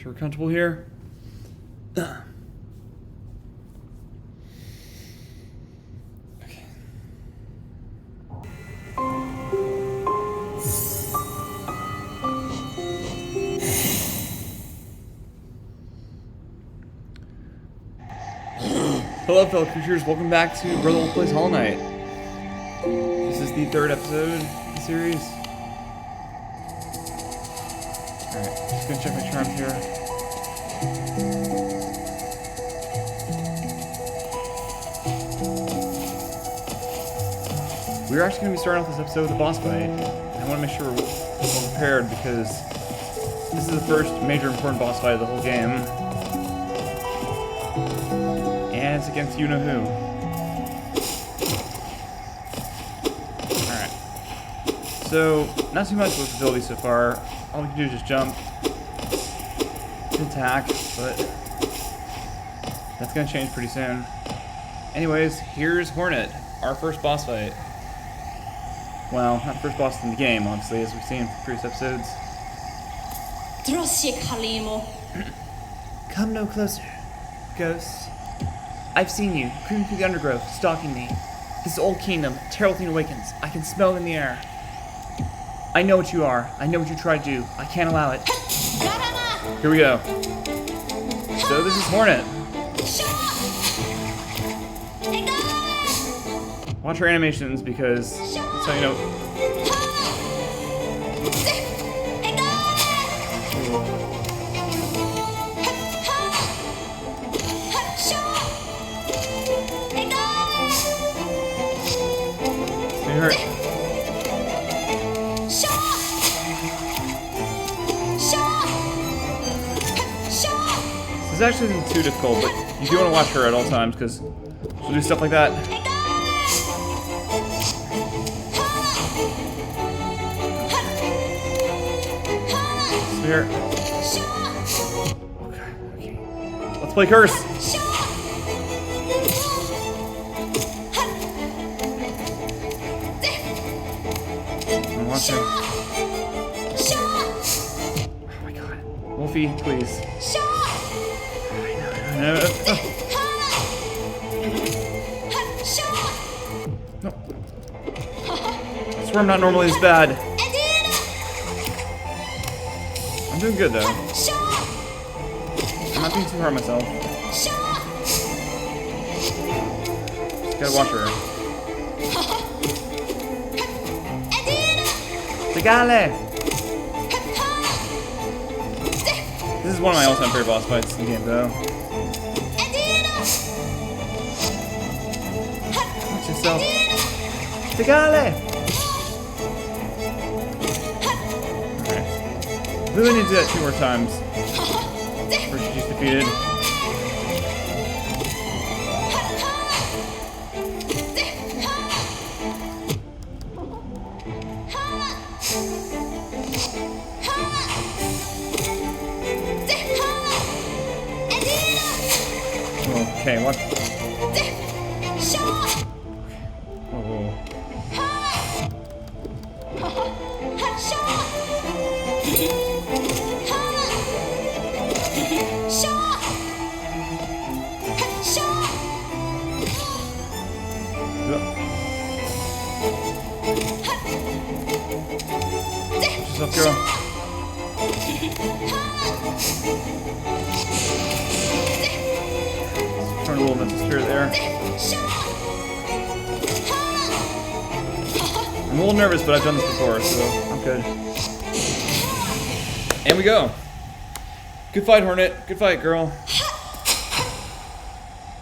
sure we're comfortable here. Okay. Hello fellow creatures, welcome back to Brother Wolf Plays Hollow Knight. This is the third episode of the series. Alright, just gonna check my charms here. We're actually going to be starting off this episode with a boss fight. I want to make sure we're well prepared because this is the first major important boss fight of the whole game. And it's against you-know-who. Alright. So, not too much with ability so far. All we can do is just jump, attack, but that's going to change pretty soon. Anyways, here's Hornet, our first boss fight. Well, not the first boss in the game, obviously, as we've seen in previous episodes. Come no closer, ghost. I've seen you, creeping through the undergrowth, stalking me. This old kingdom, a terrible thing awakens. I can smell it in the air. I know what you are. I know what you try to do. I can't allow it. Here we go. So this is Hornet. Watch her animations because that's how you know. It hurt. This actually isn't too difficult, but you do want to watch her at all times because she'll do stuff like that. Here. Okay. Let's play Curse. I'm watching. Oh my god. Wolfie, please. No. No. I swear I'm not normally this bad. I'm doing good though. I'm not being too hard on myself. Just gotta watch her. Tegale! This is one of my all-time favorite boss fights in the game though. Watch yourself. Tegale! We really need to do that 2 more times before she's defeated. Okay, what? Oh. What's up, girl? Turn a little mental spirit there. I'm a little nervous, but I've done this before, so I'm good. And we go. Good fight, Hornet. Good fight, girl.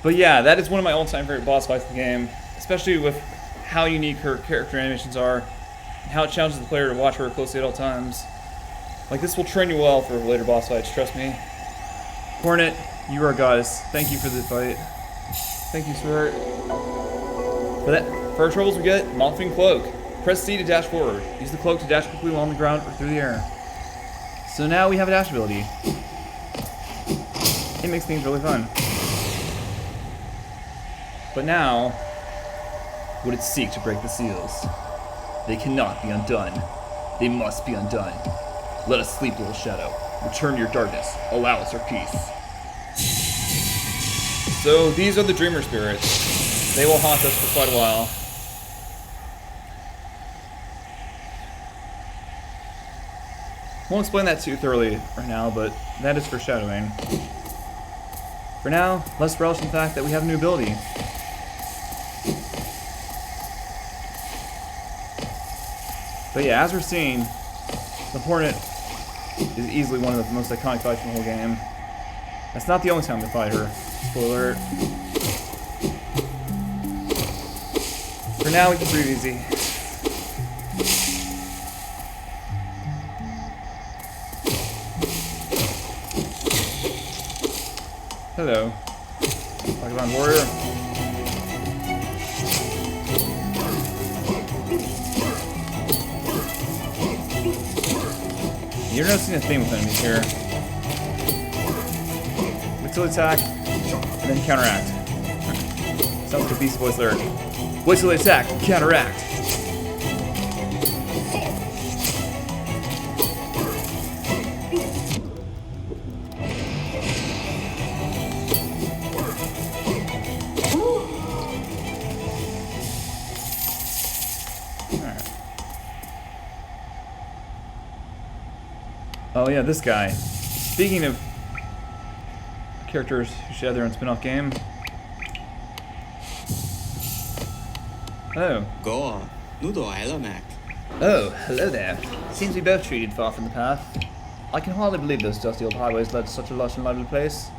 But yeah, that is one of my all-time favorite boss fights in the game, especially with how unique her character animations are, and how it challenges the player to watch her closely at all times. Like, this will train you well for later boss fights, trust me. Hornet, you are a goddess. Thank you for the fight. Thank you, sweetheart. For our troubles, we get Mothwing Cloak. Press C to dash forward. Use the cloak to dash quickly along the ground or through the air. So now we have a dash ability. It makes things really fun. But now, would it seek to break the seals? They cannot be undone. They must be undone. Let us sleep, little shadow. Return to your darkness. Allow us our peace. So these are the dreamer spirits. They will haunt us for quite a while. Won't explain that too thoroughly right now, but that is foreshadowing. For now, let's relish in the fact that we have a new ability. But yeah, as we're seeing, the Hornet is easily one of the most iconic fights in the whole game. That's not the only time we fight her. Spoiler alert. For now, we can breathe easy. Hello. Vagabond warrior. You're noticing a theme with enemies here. Wait till attack, and then counteract. Sounds like a Beast Boys lyric. Wait till they attack, counteract. Oh yeah, this guy. Speaking of characters who should have their own spin-off game. Oh. Go on. 你都来了, Mac. Oh, hello there. Seems we both treated far from the path. I can hardly believe those dusty old highways led to such a lush and lively place.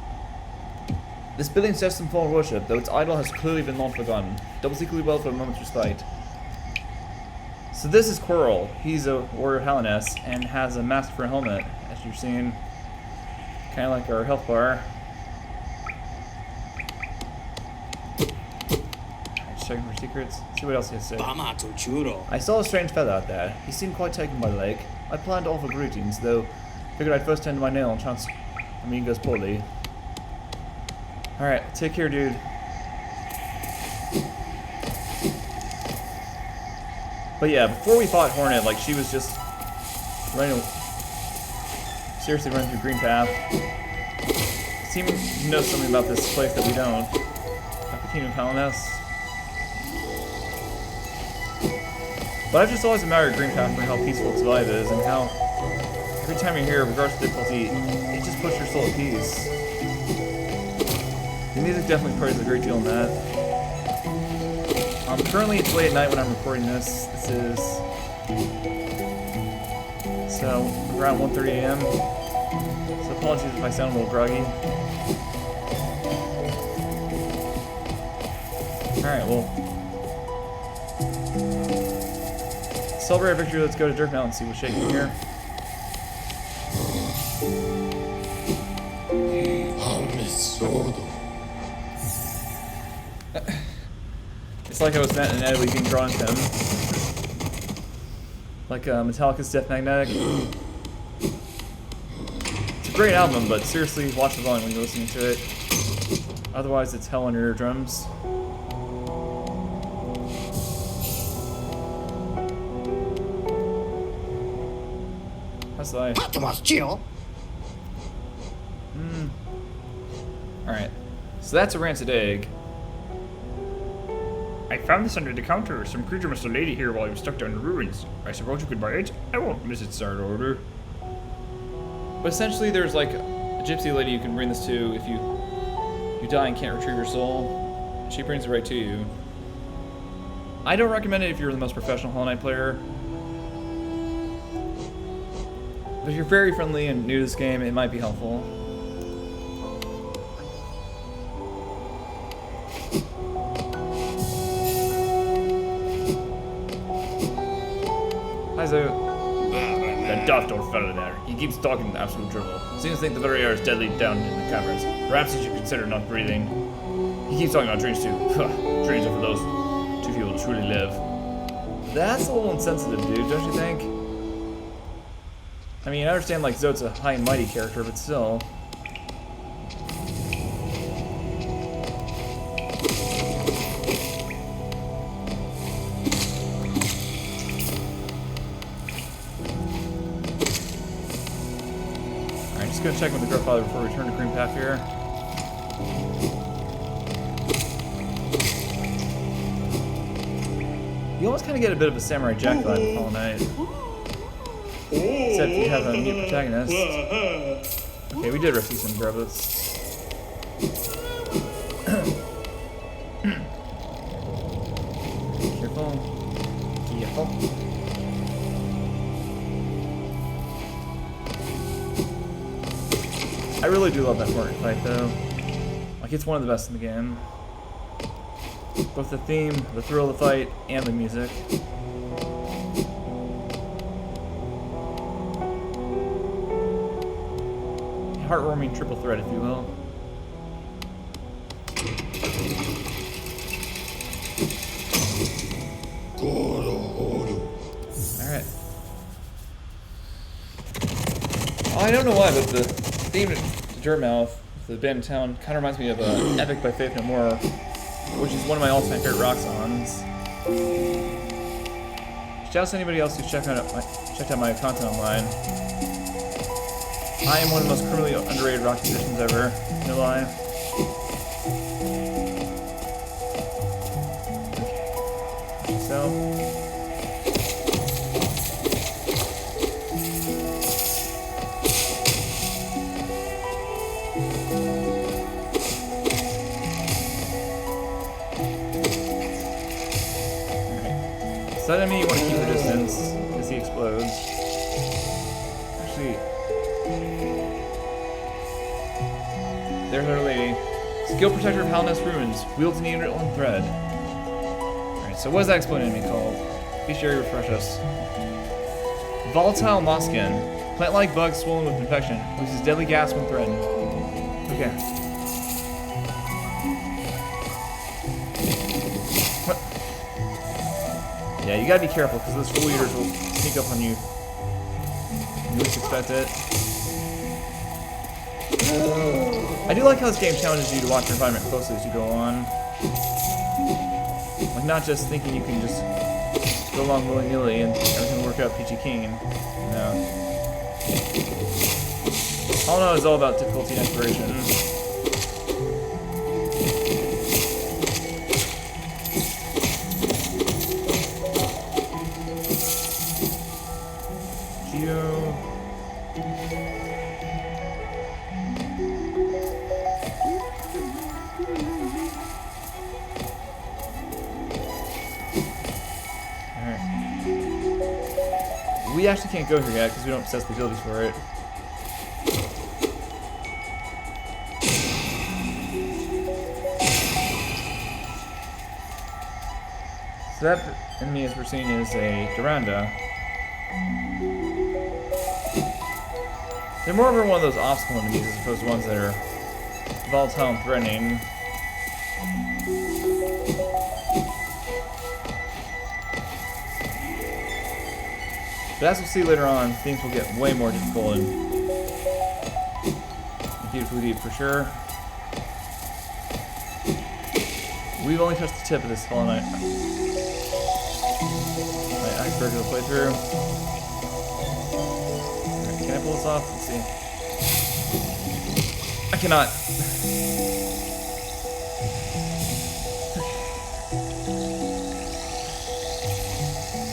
This building serves some form of worship, though its idol has clearly been long forgotten. Doubles equally well for a moment's respite. So this is Quirrell. He's a warrior Halliness and has a mask for a helmet, as you're seeing. Kind of like our health bar. Just checking for secrets. See what else he has to say. 把马走churro. I saw a strange fellow out there. He seemed quite taken by the lake. I planned to offer greetings, though figured I'd first tend to my nail and chance I mean goes poorly. Alright, take care, dude. But yeah, before we fought Hornet, like, she was just running, seriously running through Green Path. Seemed to know something about this place that we don't. About the Kingdom of Halliness. But I've just always admired Green Path for how peaceful its vibe is, and how every time you're here, regardless of difficulty, it just puts your soul at peace. The music definitely plays a great deal in that. Currently it's late at night when I'm recording this. This is so around 1:30 a.m. So apologies if I sound a little groggy. Alright, well, celebrate our victory. Let's go to Dirt Mountain and see what's shaking here. It's like I was inevitably being drawn to him. Like Metallica's Death Magnetic. It's a great album, but seriously, watch the volume when you're listening to it. Otherwise, it's hell on your eardrums. How's that? Alright. So that's a rancid egg. I found this under the counter. Some creature must have laid it here while he was stuck down in the ruins. I suppose you could buy it? I won't miss its start order. But essentially there's like a gypsy lady you can bring this to if you die and can't retrieve your soul. She brings it right to you. I don't recommend it if you're the most professional Hollow Knight player. But if you're very friendly and new to this game, it might be helpful. Hi, Zoo. That daft old fellow there. He keeps talking absolute drivel. Seems to think the very air is deadly down in the caverns. Perhaps he should consider not breathing. He keeps talking about dreams too. Dreams are for those too few to truly live. That's a little insensitive, dude, don't you think? I mean, I understand, like, Zote's a high and mighty character, but still. Just gonna check with the Grandfather before we return to Cream Path here. You almost kind of get a bit of a Samurai Jack vibe with Hollow Knight. Except you have a mute protagonist. Okay, we did rescue some Grubblets. Careful. Careful. I really do love that Hornet fight though. Like, it's one of the best in the game. Both the theme, the thrill of the fight, and the music. Heartwarming triple threat, if you will. Alright. Oh, I don't know why, but the theme to Dirtmouth, the band in town, kind of reminds me of Epic by Faith No More, which is one of my all-time favorite rock songs. Shout out to anybody else who's checked out my content online. I am one of the most criminally underrated rock musicians ever, no lie. Okay. So. So that enemy you want to keep the distance as he explodes. Actually, there's our lady. Skill Protector of Halness Ruins. Wields an needle and thread. Alright, so what is that exploding enemy called? Be sure you refresh us. Volatile Mosskin. Plant-like bug swollen with infection. Loses deadly gas when threatened. Okay. Yeah, you gotta be careful because those Fool Eaters will sneak up on you. You least expect it. I do like how this game challenges you to watch your environment closely as you go on. Like, not just thinking you can just go along willy-nilly and everything will work out peachy keen. No. All in all, it's all about difficulty and exploration. We actually can't go here yet because we don't possess the abilities for it. So that enemy, as we're seeing, is a Duranda. They're more of one of those obstacle enemies as opposed to ones that are volatile and threatening. But as we'll see later on, things will get way more difficult and beautifully deep for sure. We've only touched the tip of this Hollow Knight iceberg of the playthrough. Alright, can I pull this off? Let's see. I cannot.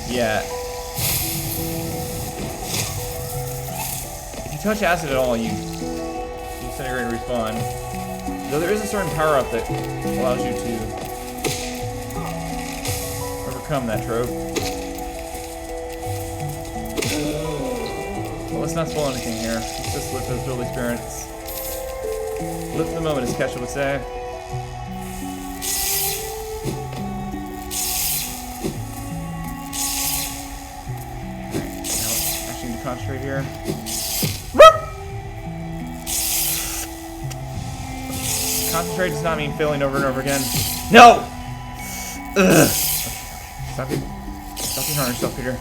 Yeah. If you touch acid at all, you disintegrate and respawn. Though there is a certain power-up that allows you to overcome that trope. Well, let's not spoil anything here. Let's just live those early spirits. Live for the moment, as Kesha would say. Alright, now actually need to concentrate here. Concentrate does not mean failing over and over again. No! Ugh. Stop being hard on yourself, Peter.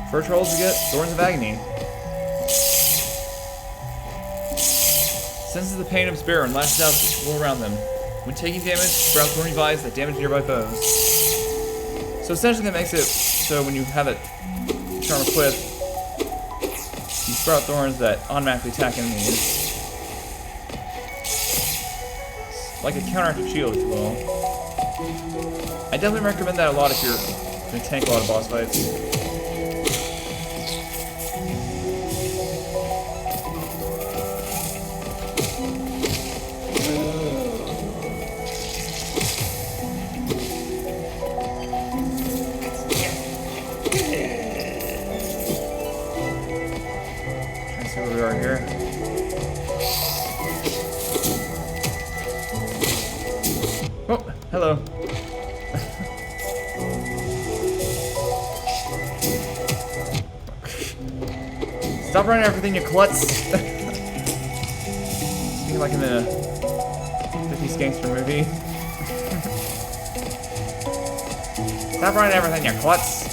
First rolls we get Thorns of Agony. Senses the pain of its bearer and lashes out all around them. When taking damage, sprout thorny vines that damage nearby foes. So essentially that makes it so when you have that charm equipped, you sprout thorns that automatically attack enemies. Like a counteractive shield, if you will. I definitely recommend that a lot if you're going to tank a lot of boss fights. Let's see where we are here. Oh, hello. Stop running everything, you klutz. Speaking like in a 50s gangster movie. Stop running everything, you klutz.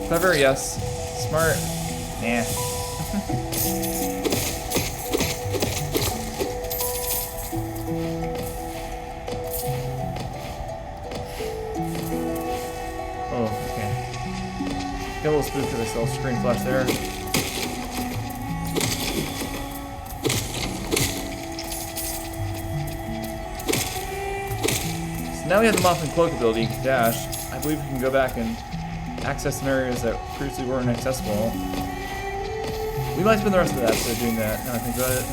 Clever, yes. Smart, nah. Oh, okay. Got a little spooked for this little screen flash there. So now we have the Moth and Cloak ability, Dash. I believe we can go back and access some areas that previously weren't accessible. We might spend the rest of the episode doing that, now I think about it.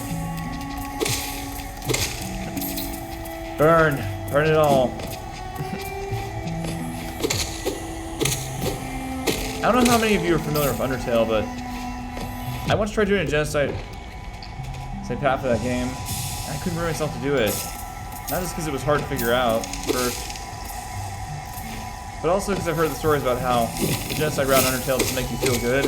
Burn! Burn it all. I don't know how many of you are familiar with Undertale, but I once tried doing a genocide path for that game, and I couldn't bring myself to do it. Not just because it was hard to figure out first, but also because I've heard the stories about how the genocide route in Undertale doesn't make you feel good.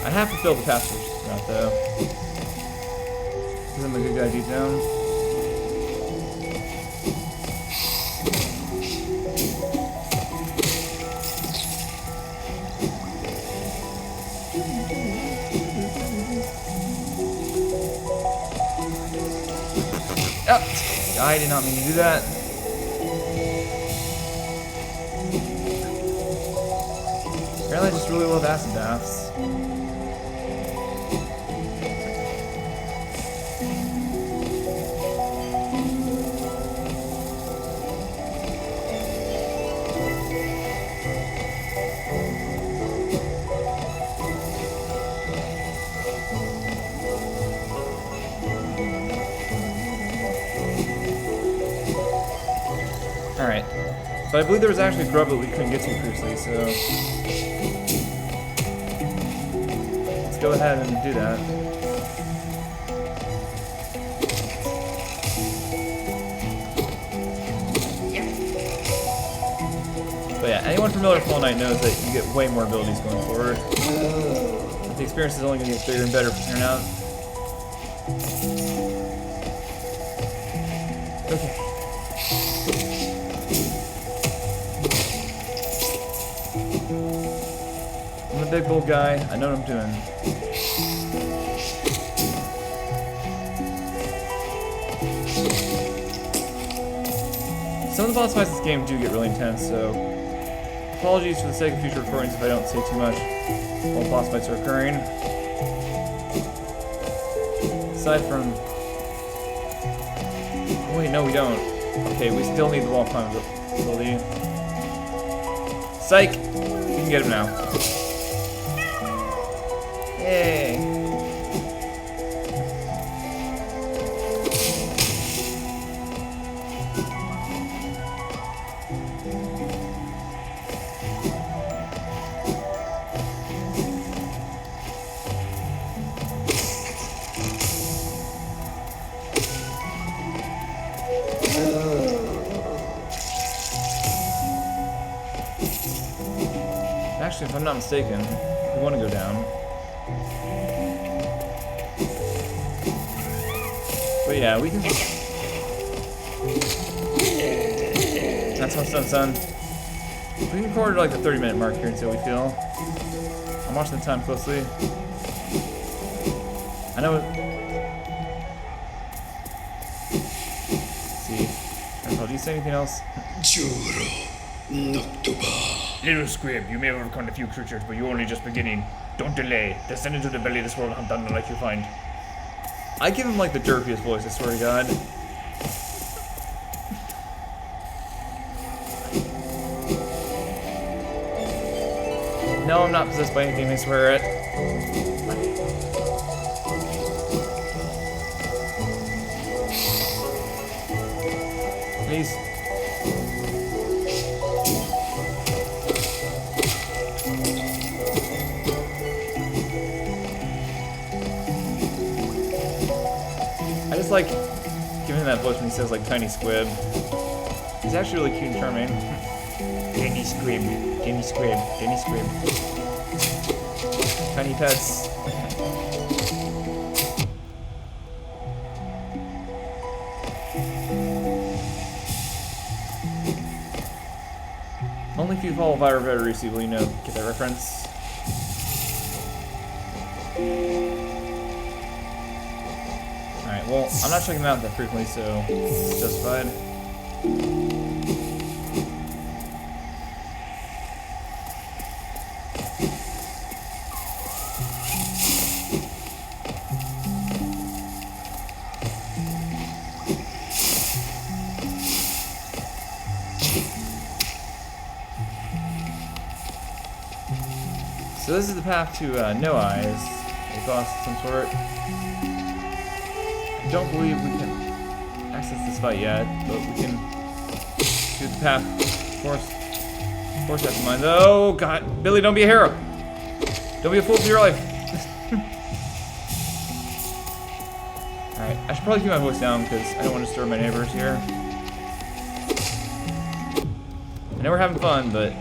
I have fulfilled the path route though. Because I'm a good guy deep down. Oh, I did not mean to do that. Apparently I just really love acid baths. Alright. But I believe there was actually a grub that we couldn't get to previously, so let's go ahead and do that. But yeah, anyone familiar with Fall Knight knows that you get way more abilities going forward. The experience is only going to get bigger and better from here on out. Okay. I'm a big bold guy. I know what I'm doing. Some of the boss fights in this game do get really intense, so apologies for the sake of future recordings if I don't say too much while boss fights are occurring. Aside from... Oh wait, no we don't. Okay, we still need the wall climbing ability. Psych! We can get him now. Yay! Actually, if I'm not mistaken, we want to go down. But yeah, we can... That's what's done, son. We can record like the 30-minute mark here until we feel. I'm watching the time closely. I know it... Let's see. Do you say anything else? Little squib, you may have overcome a few creatures, but you're only just beginning. Don't delay. Descend into the belly of this world and hunt down the light you find. I give him like the derpiest voice, I swear to God. No, I'm not possessed by anything, I swear it. Please. I just like giving him that voice when he says like tiny squib. He's actually really cute and charming. Denny squib, Denny squib, Denny squib. Tiny pets. Only if you follow Vira Veterisi will you know, get that reference. Alright, well, I'm not checking them out that frequently, so it's justified. So this is the path to No Eyes, a boss of some sort. I don't believe we can access this fight yet, but we can do the path. Force that to mind. Oh God, Billy, don't be a hero. Don't be a fool to your life. All right, I should probably keep my voice down because I don't want to disturb my neighbors here. I know we're having fun, but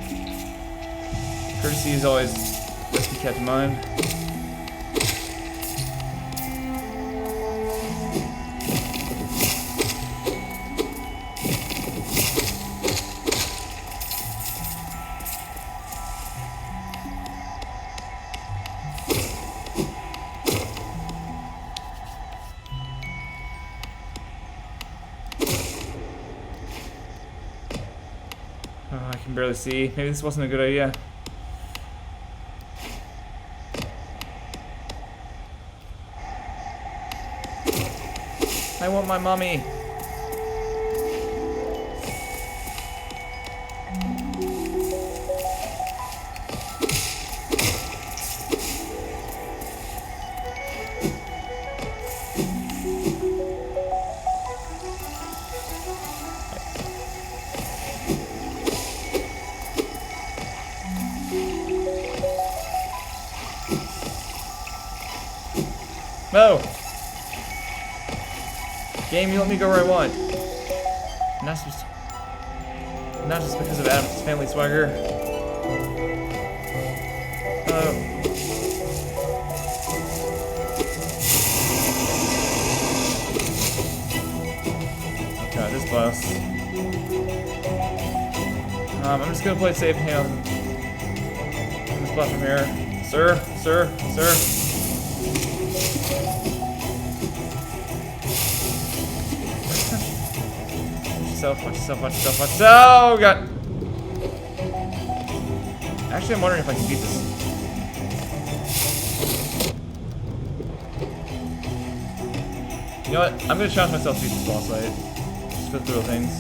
courtesy is always best to be kept in mind. Oh, I can barely see. Maybe this wasn't a good idea. I want my mommy. No! Game, you let me go where I want. Not just because of Adam's family swagger. Oh. God, this boss. I'm just gonna play it safe and handle this platform here. Sir. Watch yourself. Oh, God. Actually, I'm wondering if I can beat this. You know what? I'm going to challenge myself to beat this boss fight. Just for the thrill of things.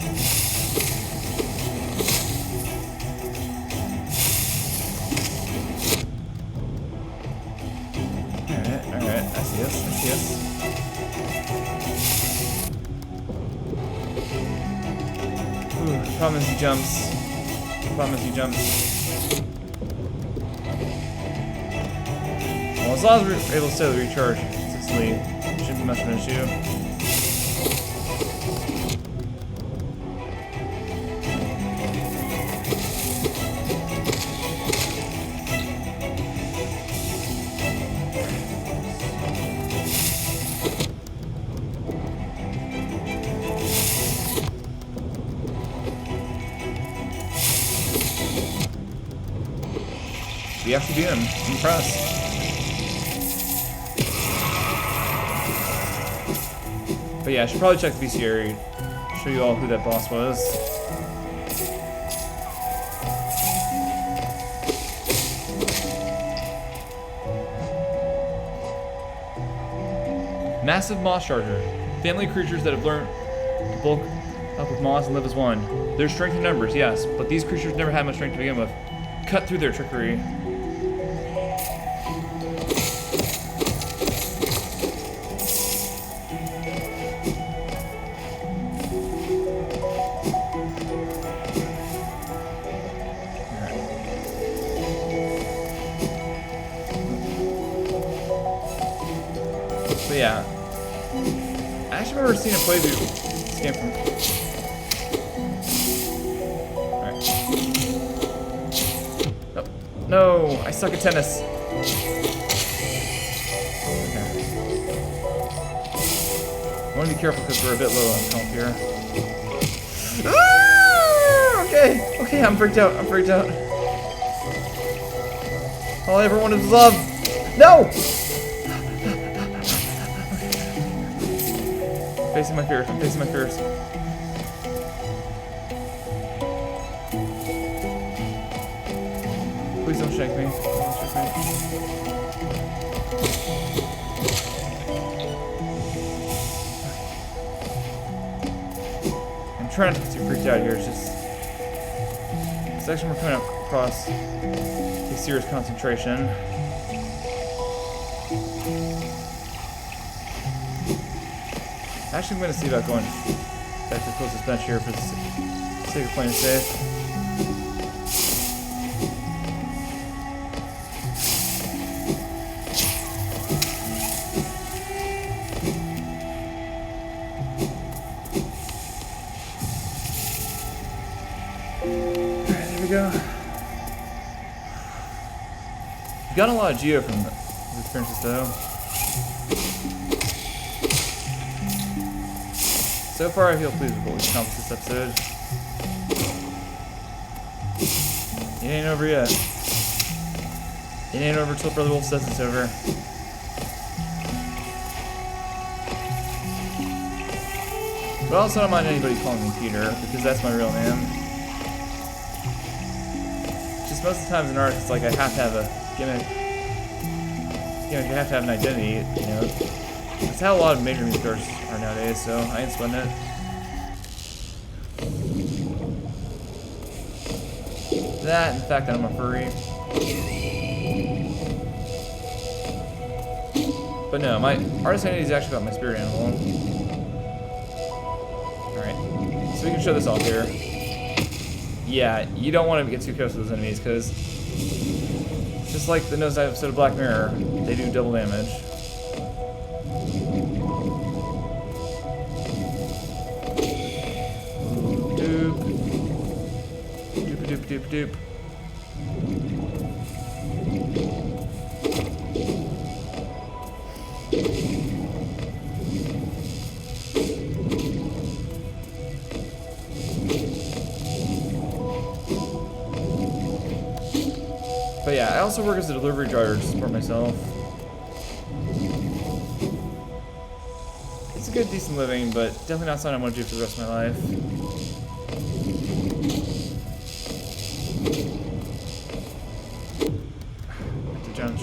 Alright. I see us. The problem is he jumps. Well, as long as we're able to stay the recharge consistently, it shouldn't be much of an issue. We actually beat him. I'm impressed. But yeah, I should probably check the bestiary. Show you all who that boss was. Massive Moss Charger. Family of creatures that have learned to bulk up with moss and live as one. There's strength in numbers, yes, but these creatures never had much strength to begin with. Cut through their trickery. But yeah, I actually remember seeing a playthrough this game from. Alright. Oh, no, I suck at tennis. Okay. I want to be careful because we're a bit low on health here. Ah! Okay, I'm freaked out. All I ever wanted was love. No! I'm facing my fears. Please don't shake me. I'm trying not to get too freaked out here. It's just the section we're coming across takes serious concentration. Actually, I'm going to see about going back to the closest bench here for the sake of playing safe. Alright, there we go. Got a lot of geo from these experiences though. So far, I feel pleased with what we've accomplished this episode. It ain't over yet. It ain't over till Brother Wolf says it's over. But I also don't mind anybody calling me Peter, because that's my real name. Just most of the times in art, it's like I have to have a gimmick. You know, you have to have an identity, you know. That's how a lot of major music artists are nowadays, so I ain't sweating it. That, and the fact that I'm a furry. But no, my artist identity is actually about my spirit animal. Alright, so we can show this off here. Yeah, you don't want to get too close to those enemies, because just like the nosedive episode of Black Mirror, they do double damage. Doop. But yeah, I also work as a delivery driver to support myself. It's a good, decent living, but definitely not something I want to do for the rest of my life.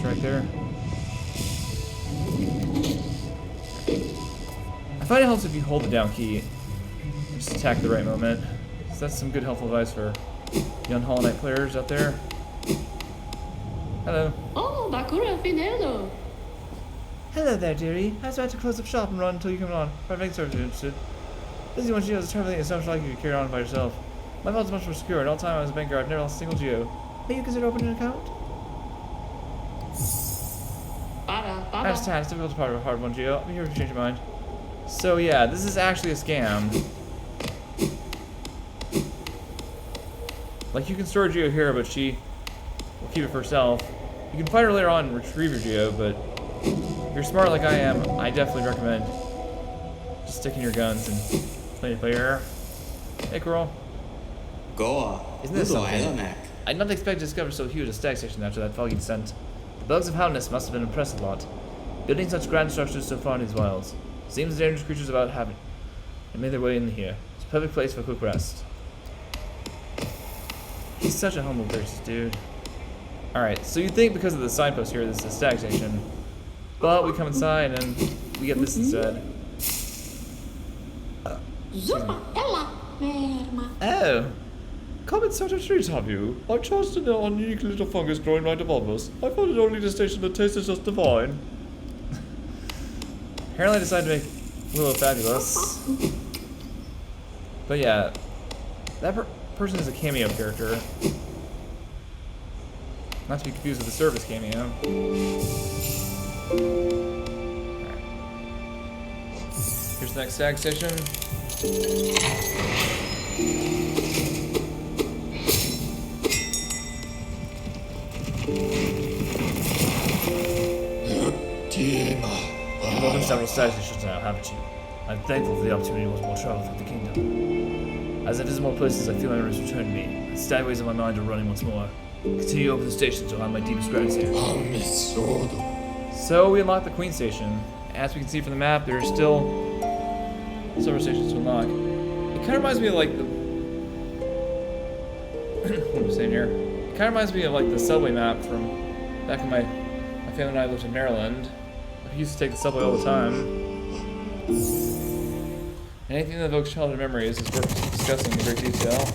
Right there. I find it helps if you hold the down key and just attack at the right moment. So that's some good helpful advice for young Hollow Knight players out there. Hello. Oh, Bakura Finello. Hello there, dearie. I was about to close up shop and run until you come on. Private service interested. Busy one Geo is traveling is so much like you to carry on by yourself. My vault is much more secure. At all time I was a banker, I've never lost a single Geo. May you consider opening an account? I understand, it's difficult to part of a hard one, Geo. I'll be here if you change your mind. So yeah, this is actually a scam. Like, you can store Geo here, but she will keep it for herself. You can fight her later on and retrieve your Geo, but if you're smart like I am, I definitely recommend just sticking your guns and playing player. Hey, girl. Go Isn't this 都来了 something? Mac。I did not expect to discover so huge a stag station after that foggy descent. The bugs of Houndness must have been impressed a lot. Building such grand structures so far in these wilds. Seems the dangerous creatures about haven't made their way in here. It's a perfect place for a quick rest. He's such a humble, gracious dude. Alright, so you'd think because of the signpost here, this is a stag station. But we come inside and we get this instead. Oh. Come in such a treat, have you? I chanced on a unique little fungus growing right above us. I found it only the station that tastes just divine. Apparently I decided to make Willow fabulous. But yeah, that person is a cameo character. Not to be confused with the service cameo. Alright. Here's the next stag station. You've opened several stag stations now, haven't you? I'm thankful for the opportunity to watch more travel through the kingdom. As I visit more places, I feel my memories return to me. The stagways of my mind are running once more. Continue to open the stations to have my deepest gratitude. So we unlock the Queen Station. As we can see from the map, there are still several stations to unlock. It kind of reminds me of like the... what am I saying here? It kind of reminds me of like the subway map from back when my family and I lived in Maryland. I used to take the subway all the time. Anything that evokes childhood memories is worth discussing in great detail.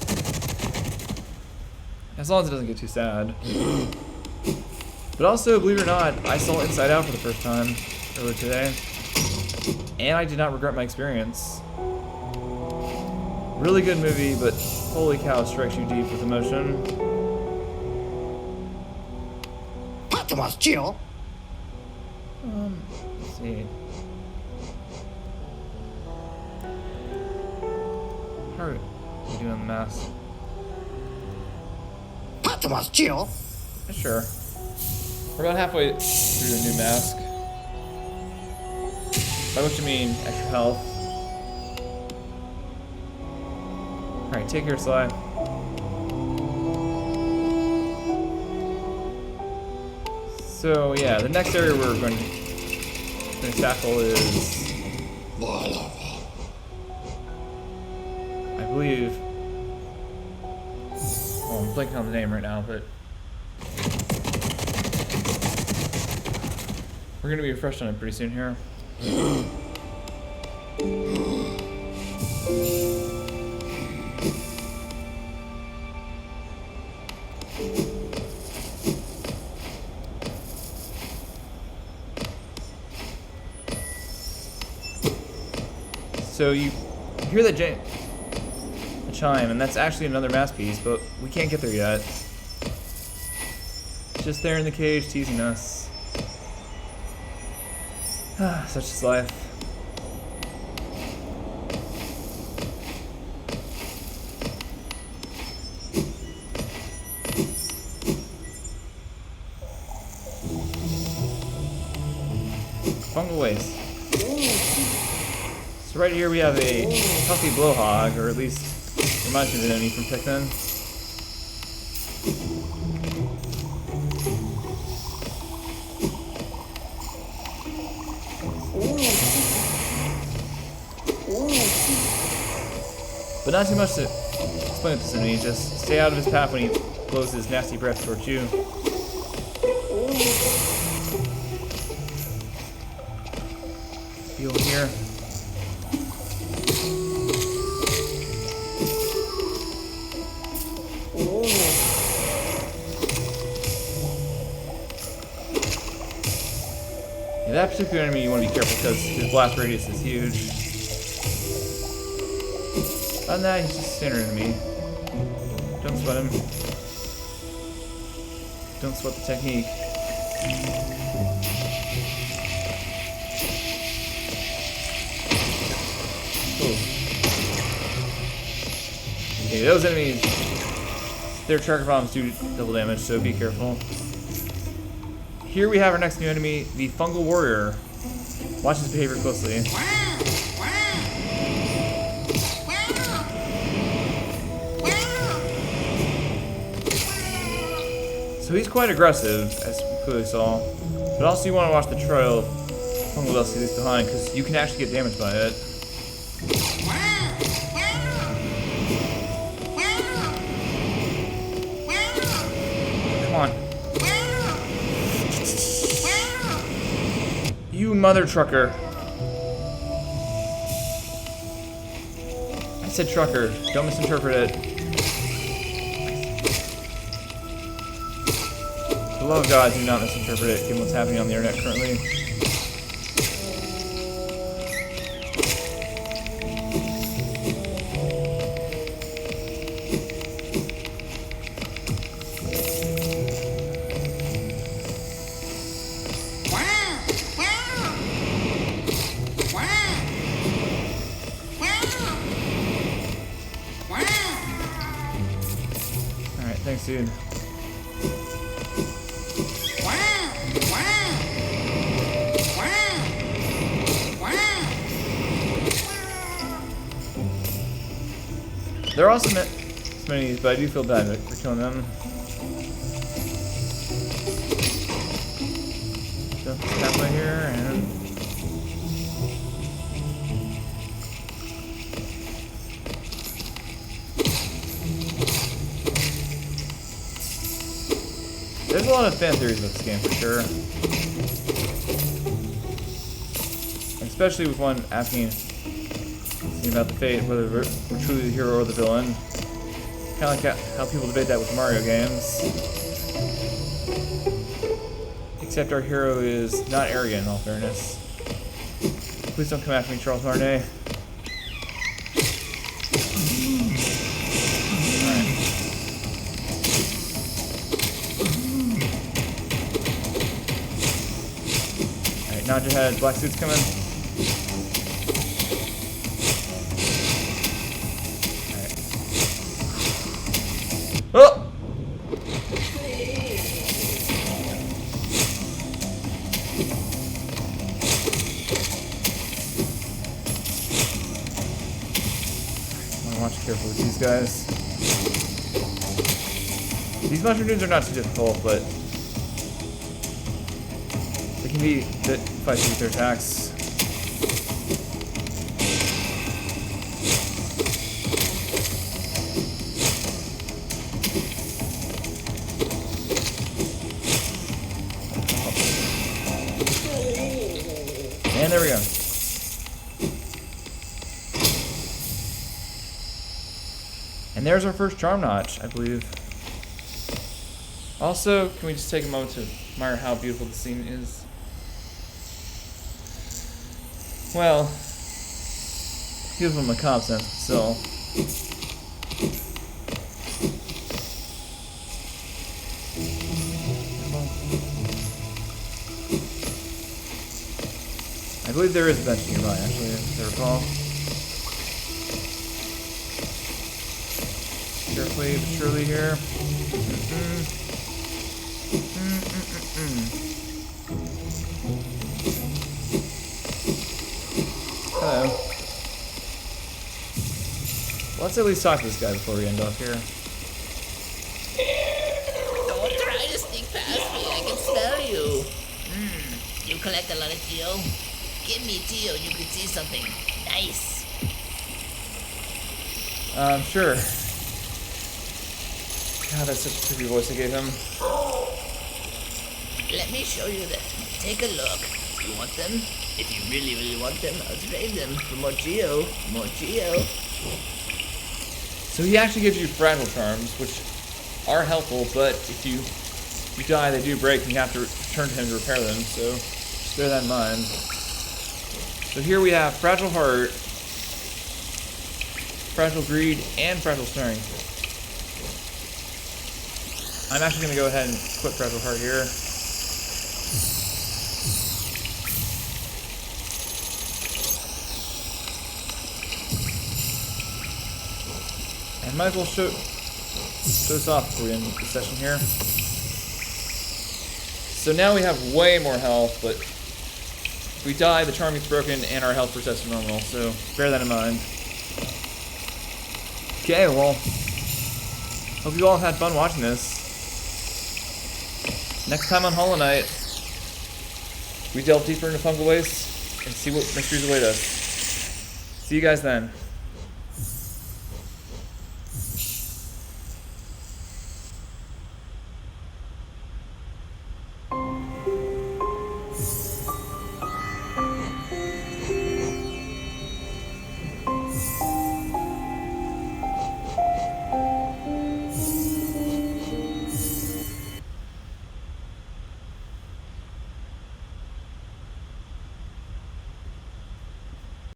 As long as it doesn't get too sad. But also, believe it or not, I saw Inside Out for the first time earlier today. And I did not regret my experience. Really good movie, but holy cow, it strikes you deep with emotion. Let's chill. Let's see. How are we doing on the mask? Let's chill. Yeah, sure. We're about halfway through a new mask. By which I mean extra health. Alright, take care, Sly. So yeah, the next area we're going to tackle is, I believe, well, I'm blanking on the name right now, but we're going to be refreshed on it pretty soon here. So you hear the chime, and that's actually another masterpiece, but we can't get there yet. It's just there in the cage, teasing us. Such is life. Fungal Wastes. So right here we have a puffy blowhog, or at least reminds me of an enemy from Pikmin. But not too much to explain with this enemy, just stay out of his path when he blows his nasty breath towards you. Heal here. Yeah, that particular enemy you want to be careful because his blast radius is huge. Other than that, he's just a standard enemy. Don't sweat him. Don't sweat the technique. Okay, those enemies, their tracker bombs do double damage, so be careful. Here we have our next new enemy, the Fungal Warrior. Watch his behavior closely. So he's quite aggressive, as we clearly saw. But also you want to watch the trail of Fungal Wastes he leaves behind, because you can actually get damaged by it. Come on. You mother trucker. I said trucker. Don't misinterpret it. For the love of God, do not misinterpret it, given what's happening on the internet currently. Alright, thanks, dude. There are also many of these, but I do feel bad for killing them. Jump halfway here and. There's a lot of fan theories about this game for sure. Especially with one asking about the fate, whether we're truly the hero or the villain. Kind of like how people debate that with Mario games. Except our hero is not arrogant, in all fairness. Please don't come after me, Charles Martinet. Alright, nod your head. Black suit's coming. Oh! I want to watch carefully with these guys. These mushroom dudes are not too difficult, but they can be a bit feisty with their attacks. And there we go. And there's our first charm notch, I believe. Also, can we just take a moment to admire how beautiful the scene is? Well, beautiful in the macabre sense, but still. I believe there is a bench nearby, actually, if I recall. Carefully but surely here. Hello. Let's at least talk to this guy before we end off here. Don't try to sneak past me, I can smell you. You collect a lot of geo? Give me geo, you can see something nice. Sure. God, that's such a creepy voice I gave him. Let me show you them. Take a look. You want them? If you really, really want them, I'll trade them for more geo. More geo. So he actually gives you fragile charms, which are helpful, but if you die, they do break, and you have to return to him to repair them, so just bear that in mind. So here we have Fragile Heart, Fragile Greed, and Fragile Strength. I'm actually going to go ahead and equip Fragile Heart here. And might as well show this off before we end the session here. So now we have way more health, but if we die, the charm gets broken and our health resets to normal, so bear that in mind. Okay, well, hope you all had fun watching this. next time on Hollow Knight, we delve deeper into Fungal Wastes and see what mysteries await us. See you guys then.